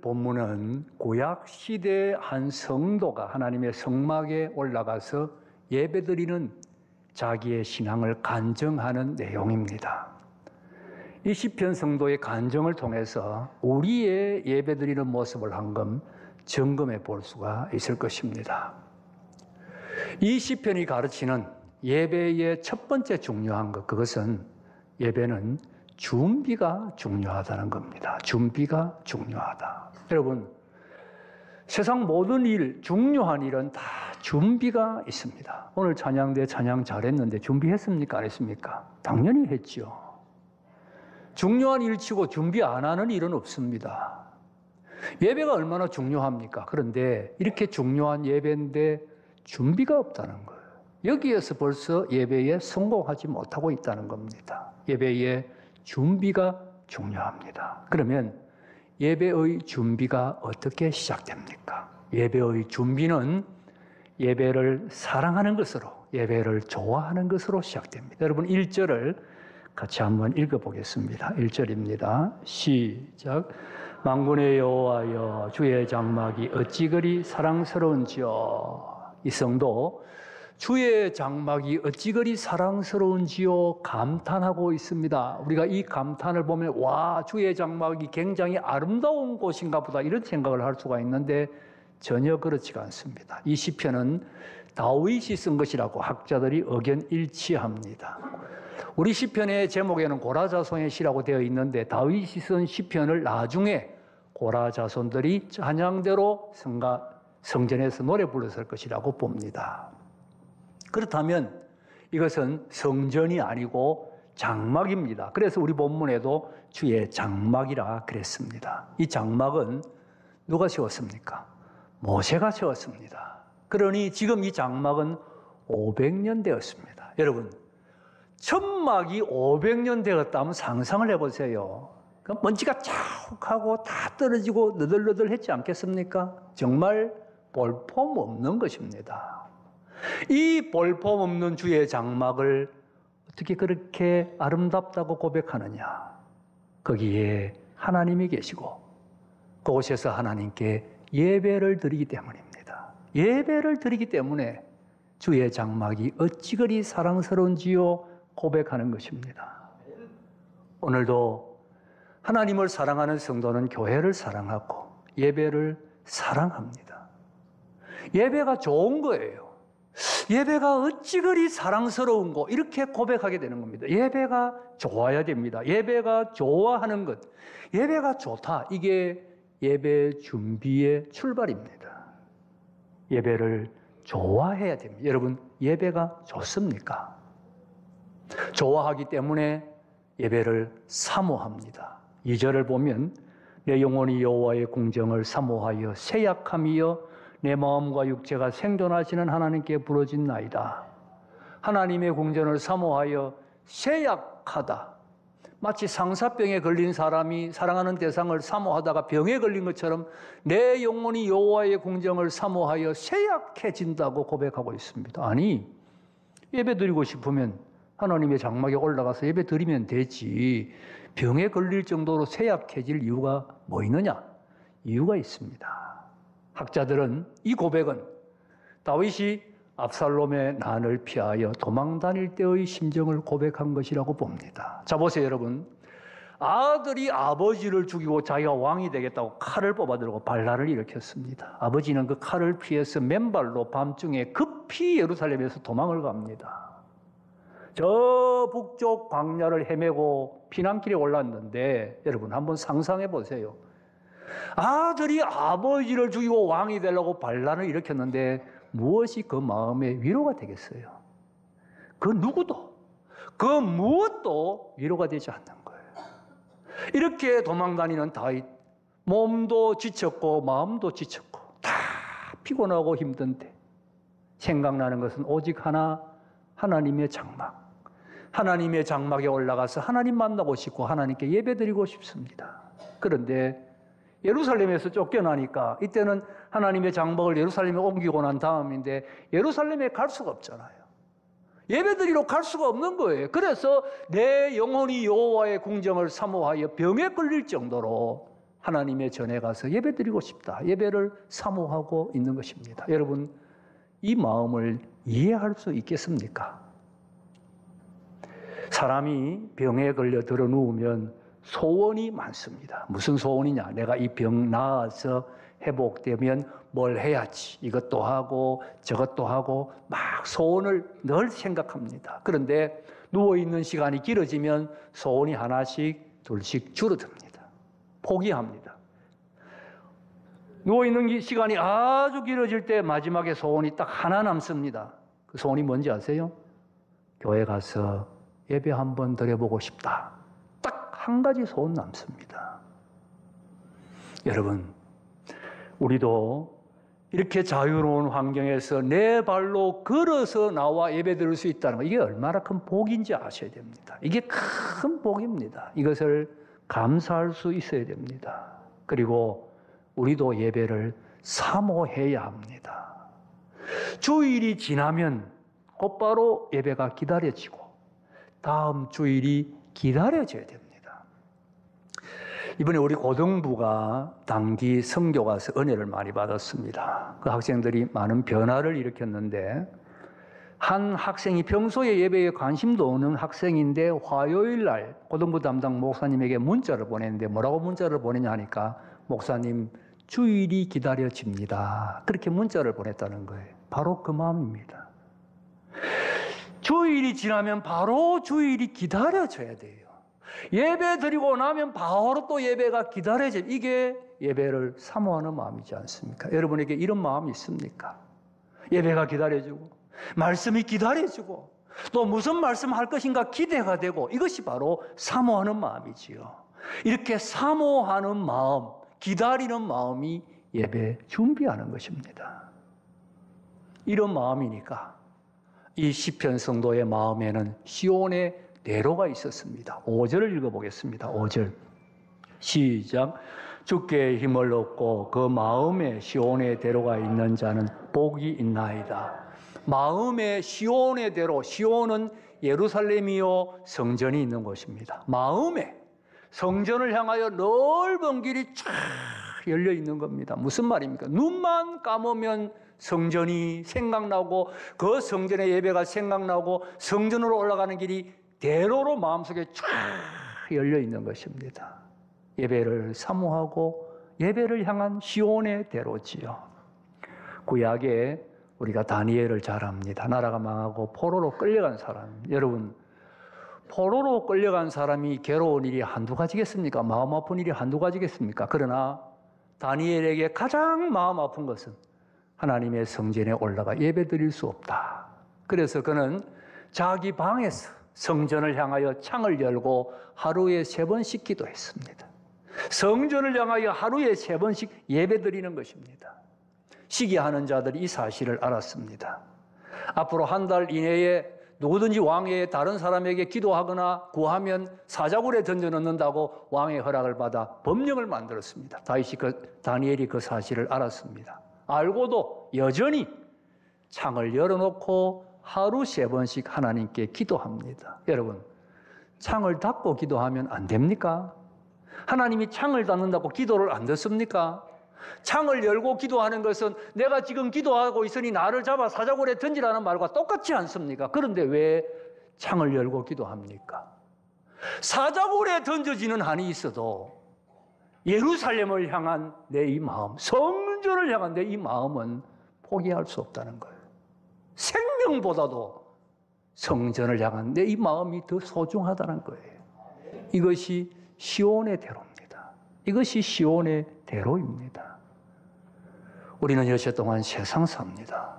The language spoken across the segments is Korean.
본문은 구약 시대의 한 성도가 하나님의 성막에 올라가서 예배드리는 자기의 신앙을 간증하는 내용입니다. 이 시편 성도의 간증을 통해서 우리의 예배드리는 모습을 한번 점검해 볼 수가 있을 것입니다. 이 시편이 가르치는 예배의 첫 번째 중요한 것, 그것은 예배는 준비가 중요하다는 겁니다. 준비가 중요하다. 여러분, 세상 모든 일, 중요한 일은 다 준비가 있습니다. 오늘 찬양대 찬양 잘했는데 준비했습니까? 안 했습니까? 당연히 했죠. 중요한 일 치고 준비 안 하는 일은 없습니다. 예배가 얼마나 중요합니까? 그런데 이렇게 중요한 예배인데 준비가 없다는 거예요. 여기에서 벌써 예배에 성공하지 못하고 있다는 겁니다. 예배의 준비가 중요합니다. 그러면 예배의 준비가 어떻게 시작됩니까? 예배의 준비는 예배를 사랑하는 것으로, 예배를 좋아하는 것으로 시작됩니다. 여러분 1절을 같이 한번 읽어보겠습니다. 1절입니다. 시작. 만군의 여호와여, 주의 장막이 어찌 그리 사랑스러운지요. 이 성도 주의 장막이 어찌 그리 사랑스러운지요 감탄하고 있습니다. 우리가 이 감탄을 보면 와, 주의 장막이 굉장히 아름다운 곳인가 보다 이런 생각을 할 수가 있는데 전혀 그렇지가 않습니다. 이 시편은 다윗이 쓴 것이라고 학자들이 의견 일치합니다. 우리 시편의 제목에는 고라자손의 시라고 되어 있는데 다윗이 쓴 시편을 나중에 고라자손들이 찬양대로 성전에서 노래 불렀을 것이라고 봅니다. 그렇다면 이것은 성전이 아니고 장막입니다. 그래서 우리 본문에도 주의 장막이라 그랬습니다. 이 장막은 누가 세웠습니까? 모세가 세웠습니다. 그러니 지금 이 장막은 500년 되었습니다. 여러분, 천막이 500년 되었다면 상상을 해보세요. 먼지가 자욱하고 다 떨어지고 너덜너덜했지 않겠습니까? 정말 볼품없는 것입니다. 이 볼품없는 주의 장막을 어떻게 그렇게 아름답다고 고백하느냐? 거기에 하나님이 계시고 그곳에서 하나님께 예배를 드리기 때문입니다. 예배를 드리기 때문에 주의 장막이 어찌 그리 사랑스러운지요 고백하는 것입니다. 오늘도 하나님을 사랑하는 성도는 교회를 사랑하고 예배를 사랑합니다. 예배가 좋은 거예요. 예배가 어찌 그리 사랑스러운고 이렇게 고백하게 되는 겁니다. 예배가 좋아야 됩니다. 예배가 좋아하는 것, 예배가 좋다, 이게 예배 준비의 출발입니다. 예배를 좋아해야 됩니다. 여러분, 예배가 좋습니까? 좋아하기 때문에 예배를 사모합니다. 2절을 보면 내 영혼이 여호와의 궁정을 사모하여 새약함이여 내 마음과 육체가 생존하시는 하나님께 부르짖나이다. 하나님의 궁전을 사모하여 새약하다. 마치 상사병에 걸린 사람이 사랑하는 대상을 사모하다가 병에 걸린 것처럼 내 영혼이 여호와의 궁정을 사모하여 새약해진다고 고백하고 있습니다. 아니, 예배드리고 싶으면 하나님의 장막에 올라가서 예배드리면 되지 병에 걸릴 정도로 새약해질 이유가 뭐 있느냐? 이유가 있습니다. 학자들은 이 고백은 다윗이 압살롬의 난을 피하여 도망 다닐 때의 심정을 고백한 것이라고 봅니다. 자, 보세요, 여러분. 아들이 아버지를 죽이고 자기가 왕이 되겠다고 칼을 뽑아들고 반란을 일으켰습니다. 아버지는 그 칼을 피해서 맨발로 밤중에 급히 예루살렘에서 도망을 갑니다. 저 북쪽 광야를 헤매고 피난길에 올랐는데 여러분 한번 상상해 보세요. 아들이 아버지를 죽이고 왕이 되려고 반란을 일으켰는데 무엇이 그 마음에 위로가 되겠어요? 그 누구도, 그 무엇도 위로가 되지 않는 거예요. 이렇게 도망다니는 다윗, 몸도 지쳤고 마음도 지쳤고 다 피곤하고 힘든데 생각나는 것은 오직 하나, 하나님의 장막. 하나님의 장막에 올라가서 하나님 만나고 싶고 하나님께 예배드리고 싶습니다. 그런데 예루살렘에서 쫓겨나니까 이때는 하나님의 장막을 예루살렘에 옮기고 난 다음인데 예루살렘에 갈 수가 없잖아요. 예배드리러 갈 수가 없는 거예요. 그래서 내 영혼이 여호와의 궁정을 사모하여 병에 걸릴 정도로 하나님의 전에 가서 예배드리고 싶다. 예배를 사모하고 있는 것입니다. 여러분, 이 마음을 이해할 수 있겠습니까? 사람이 병에 걸려 들어 누우면 소원이 많습니다. 무슨 소원이냐? 내가 이 병 나아서 회복되면 뭘 해야지. 이것도 하고 저것도 하고 막 소원을 늘 생각합니다. 그런데 누워있는 시간이 길어지면 소원이 하나씩 둘씩 줄어듭니다. 포기합니다. 누워있는 시간이 아주 길어질 때 마지막에 소원이 딱 하나 남습니다. 그 소원이 뭔지 아세요? 교회 가서 예배 한번 드려보고 싶다. 딱 한 가지 소원 남습니다. 여러분, 우리도 이렇게 자유로운 환경에서 내 발로 걸어서 나와 예배 드릴 수 있다는 거, 이게 얼마나 큰 복인지 아셔야 됩니다. 이게 큰 복입니다. 이것을 감사할 수 있어야 됩니다. 그리고 우리도 예배를 사모해야 합니다. 주일이 지나면 곧바로 예배가 기다려지고 다음 주일이 기다려져야 됩니다. 이번에 우리 고등부가 단기 선교 가서 은혜를 많이 받았습니다. 그 학생들이 많은 변화를 일으켰는데, 한 학생이 평소에 예배에 관심도 없는 학생인데 화요일 날 고등부 담당 목사님에게 문자를 보냈는데, 뭐라고 문자를 보내냐 하니까, 목사님, 주일이 기다려집니다. 그렇게 문자를 보냈다는 거예요. 바로 그 마음입니다. 주일이 지나면 바로 주일이 기다려져야 돼요. 예배 드리고 나면 바로 또 예배가 기다려져요. 이게 예배를 사모하는 마음이지 않습니까? 여러분에게 이런 마음이 있습니까? 예배가 기다려지고, 말씀이 기다려지고, 또 무슨 말씀 할 것인가 기대가 되고, 이것이 바로 사모하는 마음이지요. 이렇게 사모하는 마음, 기다리는 마음이 예배 준비하는 것입니다. 이런 마음이니까 이 시편 성도의 마음에는 시온의 대로가 있었습니다. 5절을 읽어보겠습니다. 5절 시작. 주께 힘을 얻고 그 마음에 시온의 대로가 있는 자는 복이 있나이다. 마음에 시온의 대로, 시온은 예루살렘이요 성전이 있는 곳입니다. 마음에 성전을 향하여 넓은 길이 쫙 열려 있는 겁니다. 무슨 말입니까? 눈만 감으면 성전이 생각나고, 그 성전의 예배가 생각나고, 성전으로 올라가는 길이 대로로 마음속에 쫙 열려 있는 것입니다. 예배를 사모하고 예배를 향한 시온의 대로지요. 구약에 우리가 다니엘을 잘 압니다. 나라가 망하고 포로로 끌려간 사람. 여러분, 포로로 끌려간 사람이 괴로운 일이 한두 가지겠습니까? 마음 아픈 일이 한두 가지겠습니까? 그러나 다니엘에게 가장 마음 아픈 것은 하나님의 성전에 올라가 예배드릴 수 없다. 그래서 그는 자기 방에서 성전을 향하여 창을 열고 하루에 3번씩 기도했습니다. 성전을 향하여 하루에 3번씩 예배드리는 것입니다. 시기하는 자들이 이 사실을 알았습니다. 앞으로 한 달 이내에 누구든지 왕의 다른 사람에게 기도하거나 구하면 사자굴에 던져넣는다고 왕의 허락을 받아 법령을 만들었습니다. 다니엘이 그 사실을 알았습니다. 알고도 여전히 창을 열어놓고 하루 3번씩 하나님께 기도합니다. 여러분, 창을 닫고 기도하면 안 됩니까? 하나님이 창을 닫는다고 기도를 안 듣습니까? 창을 열고 기도하는 것은 내가 지금 기도하고 있으니 나를 잡아 사자굴에 던지라는 말과 똑같지 않습니까? 그런데 왜 창을 열고 기도합니까? 사자굴에 던져지는 한이 있어도 예루살렘을 향한 내 이 마음, 성전을 향한 내 이 마음은 포기할 수 없다는 거예요. 생명보다도 성전을 향한 내 이 마음이 더 소중하다는 거예요. 이것이 시온의 대로입니다. 이것이 시온의 대로입니다. 우리는 여태 동안 세상 삽니다.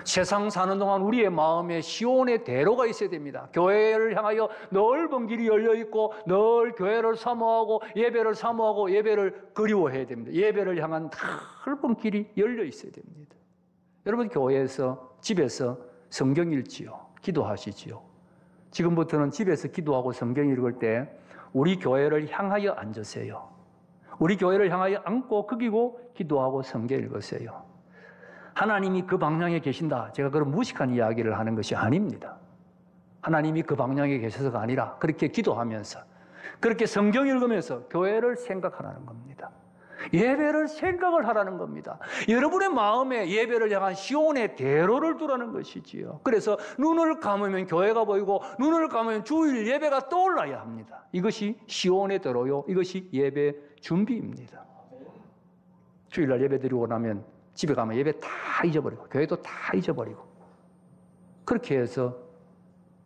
세상 사는 동안 우리의 마음에 시온의 대로가 있어야 됩니다. 교회를 향하여 넓은 길이 열려 있고 늘 교회를 사모하고 예배를 사모하고 예배를 그리워해야 됩니다. 예배를 향한 넓은 길이 열려 있어야 됩니다. 여러분, 교회에서, 집에서 성경 읽지요. 기도하시지요. 지금부터는 집에서 기도하고 성경 읽을 때 우리 교회를 향하여 앉으세요. 우리 교회를 향하여 앉고 그기고 기도하고 성경 읽으세요. 하나님이 그 방향에 계신다. 제가 그런 무식한 이야기를 하는 것이 아닙니다. 하나님이 그 방향에 계셔서가 아니라 그렇게 기도하면서 그렇게 성경 읽으면서 교회를 생각하라는 겁니다. 예배를 생각을 하라는 겁니다. 여러분의 마음에 예배를 향한 시온의 대로를 두라는 것이지요. 그래서 눈을 감으면 교회가 보이고 눈을 감으면 주일 예배가 떠올라야 합니다. 이것이 시온의 대로요. 이것이 예배 준비입니다. 주일날 예배 드리고 나면 집에 가면 예배 다 잊어버리고 교회도 다 잊어버리고 그렇게 해서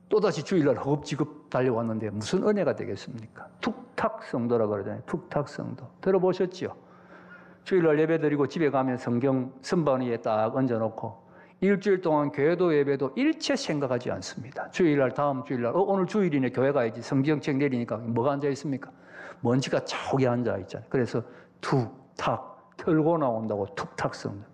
또다시 주일날 허겁지겁 달려왔는데 무슨 은혜가 되겠습니까? 툭탁 성도라고 그러잖아요. 툭탁 성도. 들어보셨죠? 주일날 예배 드리고 집에 가면 성경 선반 위에 딱 얹어놓고 일주일 동안 교회도 예배도 일체 생각하지 않습니다. 주일날 다음 주일날 오늘 주일이네 교회 가야지 성경책 내리니까 뭐가 앉아 있습니까? 먼지가 저기 앉아 있잖아요. 그래서 툭탁 털고 나온다고 툭탁 성도.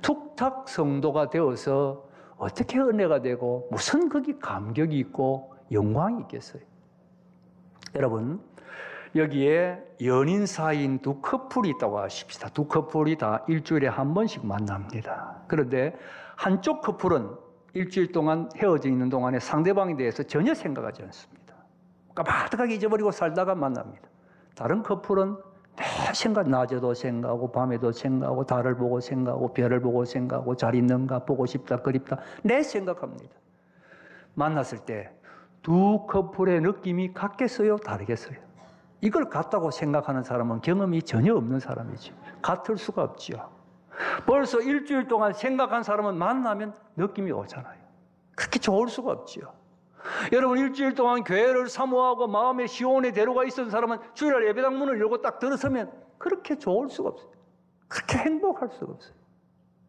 툭탁 성도가 되어서 어떻게 은혜가 되고 무슨 거기 감격이 있고 영광이 있겠어요? 여러분 여기에 연인 사이인 두 커플이 있다고 하십시다. 두 커플이 다 일주일에 한 번씩 만납니다. 그런데 한쪽 커플은 일주일 동안 헤어져 있는 동안에 상대방에 대해서 전혀 생각하지 않습니다. 까마득하게 잊어버리고 살다가 만납니다. 다른 커플은 매 생각, 낮에도 생각하고 밤에도 생각하고 달을 보고 생각하고 별을 보고 생각하고 잘 있는가 보고 싶다 그립다 내 생각합니다. 만났을 때 두 커플의 느낌이 같겠어요? 다르겠어요? 이걸 같다고 생각하는 사람은 경험이 전혀 없는 사람이지. 같을 수가 없지요. 벌써 일주일 동안 생각한 사람은 만나면 느낌이 오잖아요. 그렇게 좋을 수가 없지요. 여러분 일주일 동안 교회를 사모하고 마음에 시온의 대로가 있었던 사람은 주일날 예배당 문을 열고 딱 들어서면 그렇게 좋을 수가 없어요. 그렇게 행복할 수가 없어요.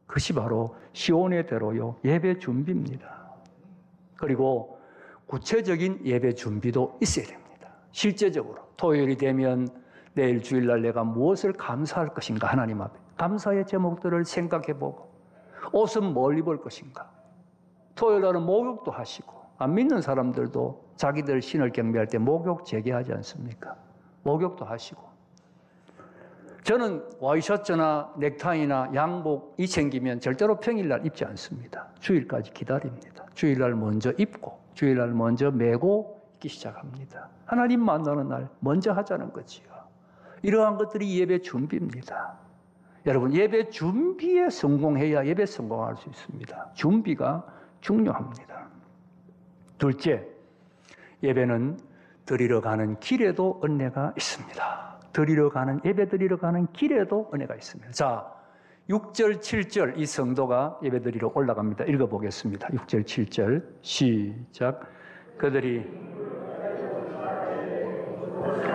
그것이 바로 시온의 대로요. 예배 준비입니다. 그리고 구체적인 예배 준비도 있어야 됩니다. 실제적으로 토요일이 되면 내일 주일날 내가 무엇을 감사할 것인가 하나님 앞에 감사의 제목들을 생각해보고 옷은 뭘 입을 것인가. 토요일날은 목욕도 하시고 안 믿는 사람들도 자기들 신을 경배할 때 목욕 재개하지 않습니까? 목욕도 하시고. 저는 와이셔츠나 넥타이나 양복 이 챙기면 절대로 평일날 입지 않습니다. 주일까지 기다립니다. 주일날 먼저 입고 주일날 먼저 메고 입기 시작합니다. 하나님 만나는 날 먼저 하자는 거지요. 이러한 것들이 예배 준비입니다. 여러분 예배 준비에 성공해야 예배 성공할 수 있습니다. 준비가 중요합니다. 둘째, 예배는 드리러 가는 길에도 은혜가 있습니다. 예배 드리러 가는 길에도 은혜가 있습니다. 자, 6절, 7절 이 성도가 예배 드리러 올라갑니다. 읽어보겠습니다. 6절, 7절 시작. 그들이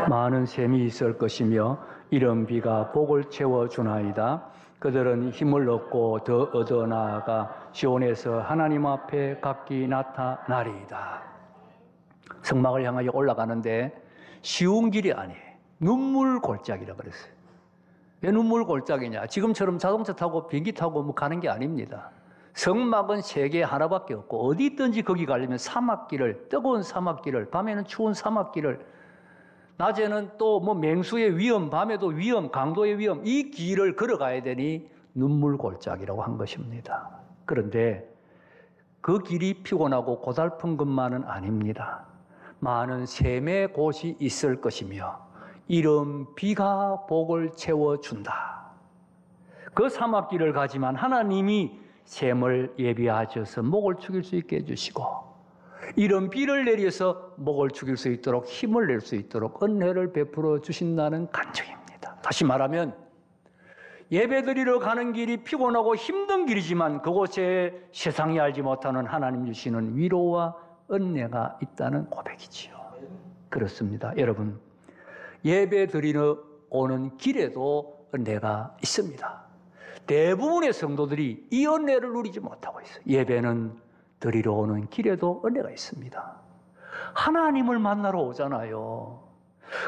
많은 샘이 있을 것이며 이른 비가 복을 채워주나이다. 그들은 힘을 얻고 더 얻어나아가 시온에서 하나님 앞에 각기 나타나리이다. 성막을 향하여 올라가는데 쉬운 길이 아니에요. 눈물 골짜기라 그랬어요. 왜 눈물 골짜기냐? 지금처럼 자동차 타고 비행기 타고 뭐 가는 게 아닙니다. 성막은 세계 하나밖에 없고 어디 있든지 거기 가려면 사막길을, 뜨거운 사막길을, 밤에는 추운 사막길을, 낮에는 또 뭐 맹수의 위험, 밤에도 위험, 강도의 위험, 이 길을 걸어가야 되니 눈물 골짜기라고 한 것입니다. 그런데 그 길이 피곤하고 고달픈 것만은 아닙니다. 많은 샘의 곳이 있을 것이며 이른 비가 복을 채워준다. 그 사막길을 가지만 하나님이 샘을 예비하셔서 목을 축일 수 있게 해주시고 이런 비를 내려서 목을 축일 수 있도록 힘을 낼 수 있도록 은혜를 베풀어 주신다는 간증입니다. 다시 말하면 예배드리러 가는 길이 피곤하고 힘든 길이지만 그곳에 세상이 알지 못하는 하나님 주시는 위로와 은혜가 있다는 고백이지요. 그렇습니다. 여러분 예배드리러 오는 길에도 은혜가 있습니다. 대부분의 성도들이 이 은혜를 누리지 못하고 있어요. 예배는 드리러 오는 길에도 은혜가 있습니다. 하나님을 만나러 오잖아요.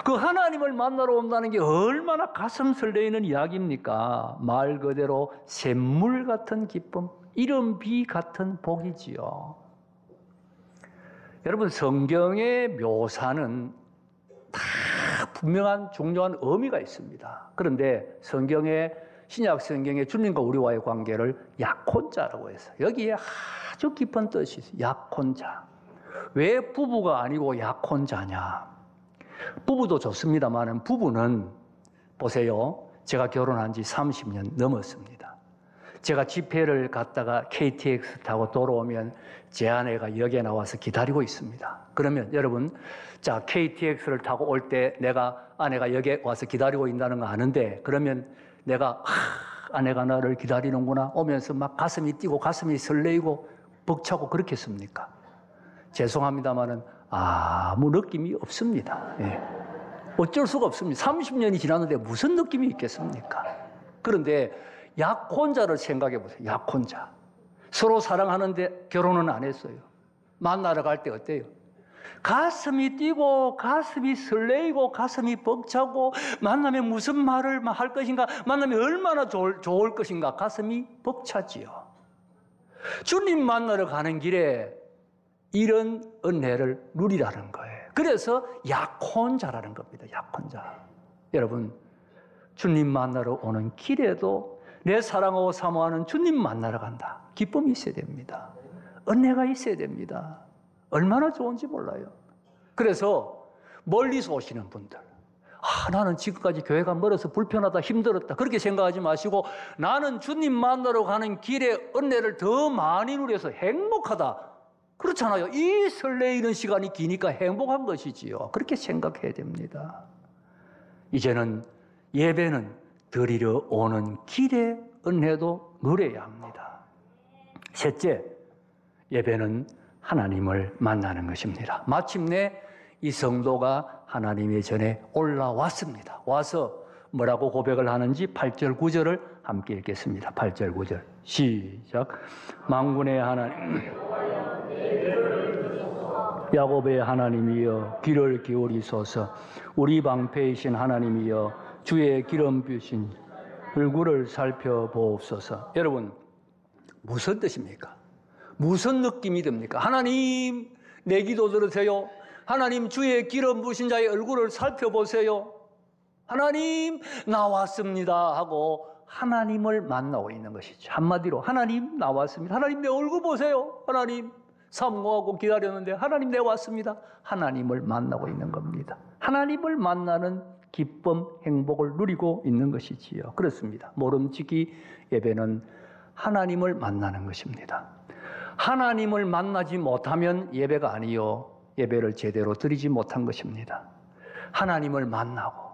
그 하나님을 만나러 온다는 게 얼마나 가슴 설레이는 이야기입니까? 말 그대로 샘물 같은 기쁨, 이른 비 같은 복이지요. 여러분 성경의 묘사는 다 분명한 중요한 의미가 있습니다. 그런데 신약 성경에 주님과 우리와의 관계를 약혼자라고 해서 여기에 아주 깊은 뜻이 있어요. 약혼자. 왜 부부가 아니고 약혼자냐? 부부도 좋습니다만 부부는 보세요. 제가 결혼한 지 30년 넘었습니다. 제가 집회를 갔다가 KTX 타고 돌아오면 제 아내가 역에 나와서 기다리고 있습니다. 그러면 여러분, 자, KTX를 타고 올 때 아내가 역에 와서 기다리고 있다는 거 아는데, 그러면 내가 아내가 나를 기다리는구나 오면서 막 가슴이 뛰고 가슴이 설레이고 벅차고 그렇겠습니까? 죄송합니다만은 아무 느낌이 없습니다. 예. 어쩔 수가 없습니다. 30년이 지났는데 무슨 느낌이 있겠습니까? 그런데 약혼자를 생각해 보세요. 약혼자. 서로 사랑하는데 결혼은 안 했어요. 만나러 갈 때 어때요? 가슴이 뛰고 가슴이 설레이고 가슴이 벅차고 만나면 무슨 말을 할 것인가, 만나면 얼마나 좋을 것인가, 가슴이 벅차지요. 주님 만나러 가는 길에 이런 은혜를 누리라는 거예요. 그래서 약혼자라는 겁니다. 약혼자. 여러분, 주님 만나러 오는 길에도 내 사랑하고 사모하는 주님 만나러 간다. 기쁨이 있어야 됩니다. 은혜가 있어야 됩니다. 얼마나 좋은지 몰라요. 그래서 멀리서 오시는 분들, 나는 지금까지 교회가 멀어서 불편하다, 힘들었다, 그렇게 생각하지 마시고 나는 주님 만나러 가는 길에 은혜를 더 많이 누려서 행복하다. 그렇잖아요. 이 설레이는 시간이 기니까 행복한 것이지요. 그렇게 생각해야 됩니다. 이제는 예배는 드리러 오는 길에 은혜도 누려야 합니다. 셋째, 예배는 하나님을 만나는 것입니다. 마침내 이 성도가 하나님의 전에 올라왔습니다. 와서 뭐라고 고백을 하는지 8절 9절을 함께 읽겠습니다. 8절 9절 시작. 만군의 하나님, 야곱의 하나님이여 귀를 기울이소서. 우리 방패이신 하나님이여 주의 기름 부으신 얼굴을 살펴보옵소서. 여러분, 무슨 뜻입니까? 무슨 느낌이 듭니까? 하나님, 내 기도 들으세요. 하나님, 주의 기름 부으신 자의 얼굴을 살펴보세요. 하나님, 나왔습니다 하고 하나님을 만나고 있는 것이죠. 한마디로 하나님, 나왔습니다. 하나님, 내 얼굴 보세요. 하나님, 사모하고 기다렸는데 하나님, 내 왔습니다. 하나님을 만나고 있는 겁니다. 하나님을 만나는 기쁨, 행복을 누리고 있는 것이지요. 그렇습니다. 모름지기 예배는 하나님을 만나는 것입니다. 하나님을 만나지 못하면 예배가 아니요, 예배를 제대로 드리지 못한 것입니다. 하나님을 만나고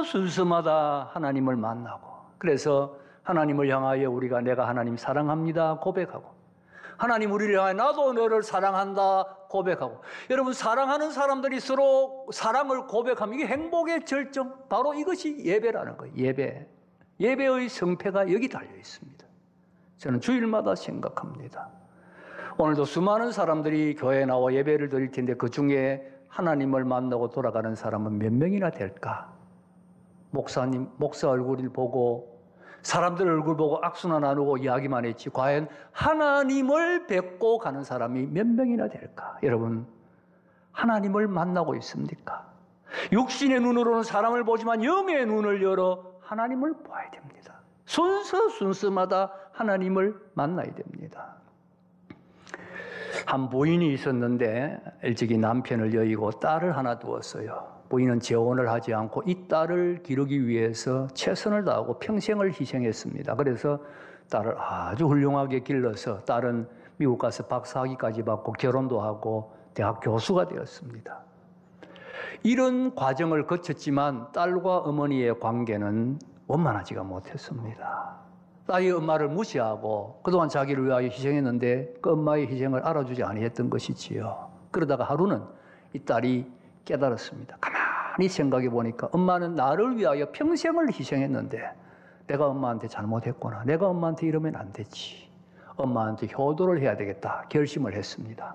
순서마다 하나님을 만나고, 그래서 하나님을 향하여 우리가 내가 하나님 사랑합니다 고백하고, 하나님 우리를 향하여 나도 너를 사랑한다 고백하고, 여러분, 사랑하는 사람들이 서로 사랑을 고백하면 이게 행복의 절정, 바로 이것이 예배라는 거예요. 예배의 성패가 여기 달려 있습니다. 저는 주일마다 생각합니다. 오늘도 수많은 사람들이 교회에 나와 예배를 드릴 텐데 그 중에 하나님을 만나고 돌아가는 사람은 몇 명이나 될까? 목사 얼굴을 보고 사람들 얼굴 보고 악수나 나누고 이야기만 했지 과연 하나님을 뵙고 가는 사람이 몇 명이나 될까? 여러분, 하나님을 만나고 있습니까? 육신의 눈으로는 사람을 보지만 영의 눈을 열어 하나님을 봐야 됩니다. 순서마다 하나님을 만나야 됩니다. 한 부인이 있었는데 일찍이 남편을 여의고 딸을 하나 두었어요. 부인은 재혼을 하지 않고 이 딸을 기르기 위해서 최선을 다하고 평생을 희생했습니다. 그래서 딸을 아주 훌륭하게 길러서 딸은 미국 가서 박사학위까지 받고 결혼도 하고 대학 교수가 되었습니다. 이런 과정을 거쳤지만 딸과 어머니의 관계는 원만하지가 못했습니다. 딸이 엄마를 무시하고 그동안 자기를 위하여 희생했는데 그 엄마의 희생을 알아주지 아니했던 것이지요. 그러다가 하루는 이 딸이 깨달았습니다. 가만히 생각해 보니까 엄마는 나를 위하여 평생을 희생했는데 내가 엄마한테 잘못했구나. 내가 엄마한테 이러면 안 되지. 엄마한테 효도를 해야 되겠다 결심을 했습니다.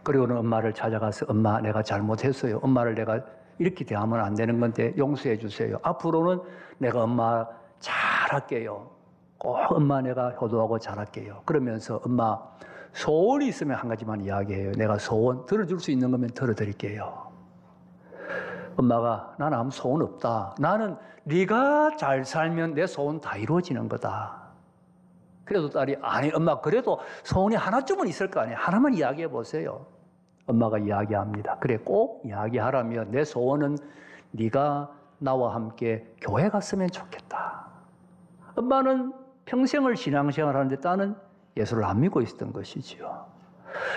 그리고는 엄마를 찾아가서 엄마, 내가 잘못했어요. 엄마를 내가 이렇게 대하면 안 되는 건데 용서해 주세요. 앞으로는 내가 엄마 잘할게요. 꼭 엄마 내가 효도하고 잘할게요. 그러면서 엄마, 소원이 있으면 한 가지만 이야기해요. 내가 소원 들어줄 수 있는 거면 들어드릴게요. 엄마가 나는 아무 소원 없다. 나는 네가 잘 살면 내 소원 다 이루어지는 거다. 그래도 딸이 아니 엄마 그래도 소원이 하나쯤은 있을 거 아니에요. 하나만 이야기해 보세요. 엄마가 이야기합니다. 그래, 꼭 이야기하라면 내 소원은 네가 나와 함께 교회 갔으면 좋겠다. 엄마는 평생을 신앙생활 하는데 딸은 예수를 안 믿고 있었던 것이지요.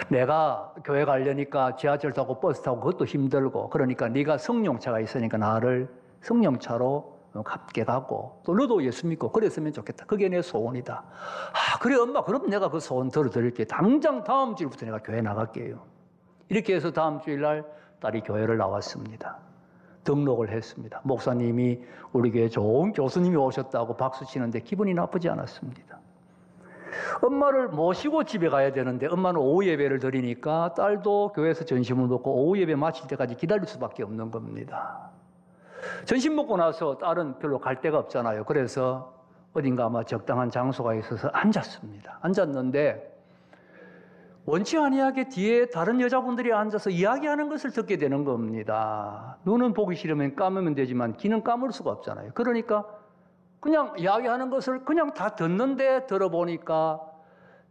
내가 교회 가려니까 지하철 타고 버스 타고 그것도 힘들고, 그러니까 네가 성령차가 있으니까 나를 성령차로 함께 가고, 또 너도 예수 믿고 그랬으면 좋겠다. 그게 내 소원이다. 아, 그래 엄마, 그럼 내가 그 소원 들어드릴게. 당장 다음 주부터 내가 교회 나갈게요. 이렇게 해서 다음 주일날 딸이 교회를 나왔습니다. 등록을 했습니다. 목사님이 우리 교회 좋은 교수님이 오셨다고 박수 치는데 기분이 나쁘지 않았습니다. 엄마를 모시고 집에 가야 되는데 엄마는 오후 예배를 드리니까 딸도 교회에서 점심을 먹고 오후 예배 마칠 때까지 기다릴 수밖에 없는 겁니다. 점심 먹고 나서 딸은 별로 갈 데가 없잖아요. 그래서 어딘가 아마 적당한 장소가 있어서 앉았습니다. 앉았는데 원치 아니하게 뒤에 다른 여자분들이 앉아서 이야기하는 것을 듣게 되는 겁니다. 눈은 보기 싫으면 감으면 되지만 귀는 감을 수가 없잖아요. 그러니까 그냥 이야기하는 것을 그냥 다 듣는데 들어보니까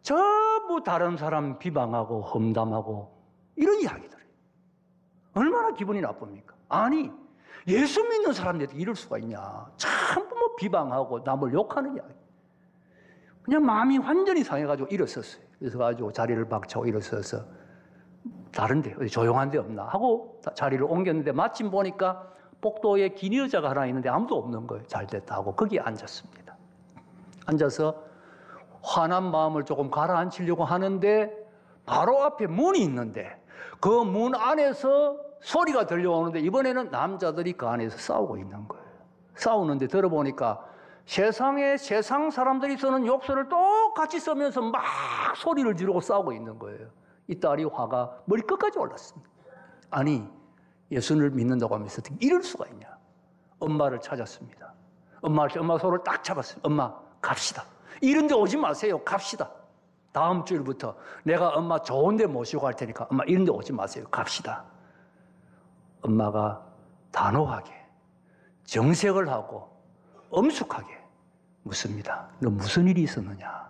전부 다른 사람 비방하고 험담하고 이런 이야기들이에요. 얼마나 기분이 나쁩니까? 아니, 예수 믿는 사람들이 이럴 수가 있냐. 전부 뭐 비방하고 남을 욕하는 이야기. 그냥 마음이 완전히 상해가지고 일어섰어요. 그래서 가지고 자리를 박차고 일어서서 다른데 어디 조용한 데 없나 하고 자리를 옮겼는데 마침 보니까 복도에 긴 의자가 하나 있는데 아무도 없는 거예요. 잘 됐다 하고 거기에 앉았습니다. 앉아서 화난 마음을 조금 가라앉히려고 하는데 바로 앞에 문이 있는데 그 문 안에서 소리가 들려오는데 이번에는 남자들이 그 안에서 싸우고 있는 거예요. 싸우는데 들어보니까 세상 사람들이 쓰는 욕설을 똑같이 쓰면서 막 소리를 지르고 싸우고 있는 거예요. 이 딸이 화가 머리끝까지 올랐습니다. 아니, 예수를 믿는다고 하면서 이럴 수가 있냐. 엄마를 찾았습니다. 엄마 손을 딱 잡았습니다. 엄마, 갑시다. 이런 데 오지 마세요. 갑시다. 다음 주일부터 내가 엄마 좋은 데 모시고 갈 테니까 엄마 이런 데 오지 마세요. 갑시다. 엄마가 단호하게 정색을 하고 엄숙하게 묻습니다. 너 무슨 일이 있었느냐?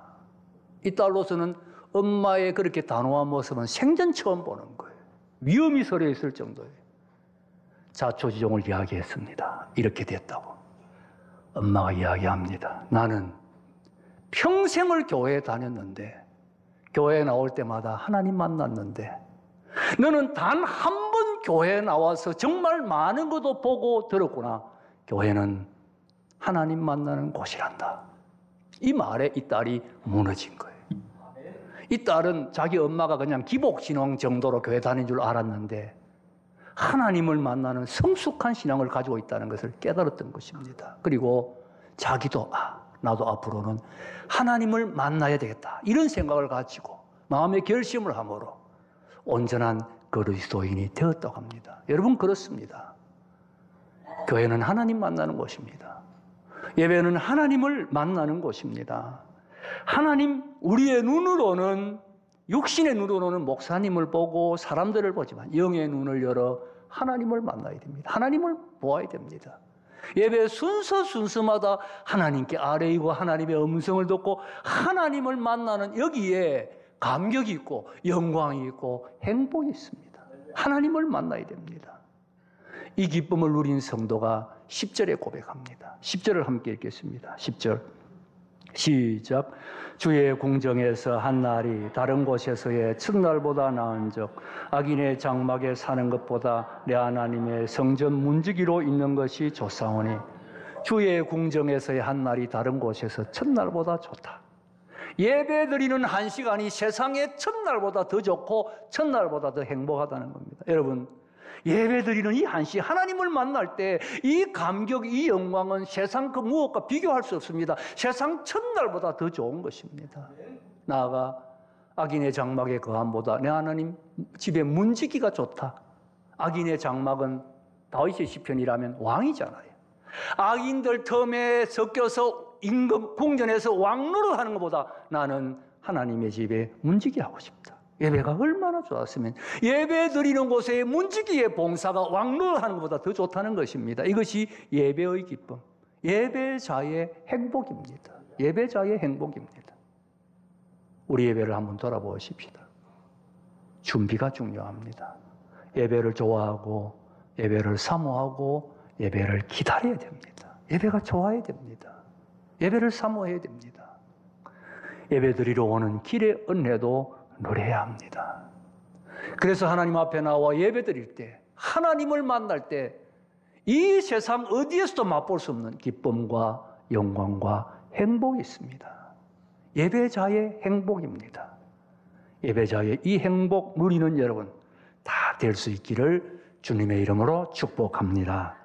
이 딸로서는 엄마의 그렇게 단호한 모습은 생전 처음 보는 거예요. 위험이 서려 있을 정도예요. 자초지종을 이야기했습니다. 이렇게 됐다고. 엄마가 이야기합니다. 나는 평생을 교회에 다녔는데 교회에 나올 때마다 하나님 만났는데 너는 단 한 번 교회에 나와서 정말 많은 것도 보고 들었구나. 교회는 하나님 만나는 곳이란다. 이 말에 이 딸이 무너진 거예요. 이 딸은 자기 엄마가 그냥 기복신앙 정도로 교회 다닌 줄 알았는데 하나님을 만나는 성숙한 신앙을 가지고 있다는 것을 깨달았던 것입니다. 그리고 자기도 나도 앞으로는 하나님을 만나야 되겠다. 이런 생각을 가지고 마음의 결심을 함으로 온전한 그리스도인이 되었다고 합니다. 여러분, 그렇습니다. 교회는 하나님 만나는 곳입니다. 예배는 하나님을 만나는 곳입니다. 하나님, 우리의 눈으로는, 육신의 눈으로는 목사님을 보고 사람들을 보지만 영의 눈을 열어 하나님을 만나야 됩니다. 하나님을 보아야 됩니다. 예배 순서마다 하나님께 아뢰이고 하나님의 음성을 듣고 하나님을 만나는 여기에 감격이 있고 영광이 있고 행복이 있습니다. 하나님을 만나야 됩니다. 이 기쁨을 누린 성도가 10절에 고백합니다. 10절을 함께 읽겠습니다. 10절 시작. 주의 궁정에서 한 날이 다른 곳에서의 첫날보다 나은 적 악인의 장막에 사는 것보다 내 하나님의 성전 문지기로 있는 것이 좋사오니 주의 궁정에서의 한 날이 다른 곳에서 첫날보다 좋다. 예배 드리는 한 시간이 세상의 첫날보다 더 좋고 첫날보다 더 행복하다는 겁니다. 여러분, 예배 드리는 이 한 시, 하나님을 만날 때 이 감격, 이 영광은 세상 그 무엇과 비교할 수 없습니다. 세상 첫날보다 더 좋은 것입니다. 나아가 악인의 장막의 거함보다 내 하나님 집에 문지기가 좋다. 악인의 장막은 다윗의 시편이라면 왕이잖아요. 악인들 틈에 섞여서 임금 궁전에서 왕노릇 하는 것보다 나는 하나님의 집에 문지기 하고 싶다. 예배가 얼마나 좋았으면 예배 드리는 곳에 문지기의 봉사가 왕노릇 하는 것보다 더 좋다는 것입니다. 이것이 예배의 기쁨, 예배자의 행복입니다. 예배자의 행복입니다. 우리 예배를 한번 돌아보십시다. 준비가 중요합니다. 예배를 좋아하고 예배를 사모하고 예배를 기다려야 됩니다. 예배가 좋아야 됩니다. 예배를 사모해야 됩니다. 예배드리러 오는 길의 은혜도 누려야 합니다. 그래서 하나님 앞에 나와 예배드릴 때, 하나님을 만날 때 이 세상 어디에서도 맛볼 수 없는 기쁨과 영광과 행복이 있습니다. 예배자의 행복입니다. 예배자의 이 행복 누리는 여러분 다 될 수 있기를 주님의 이름으로 축복합니다.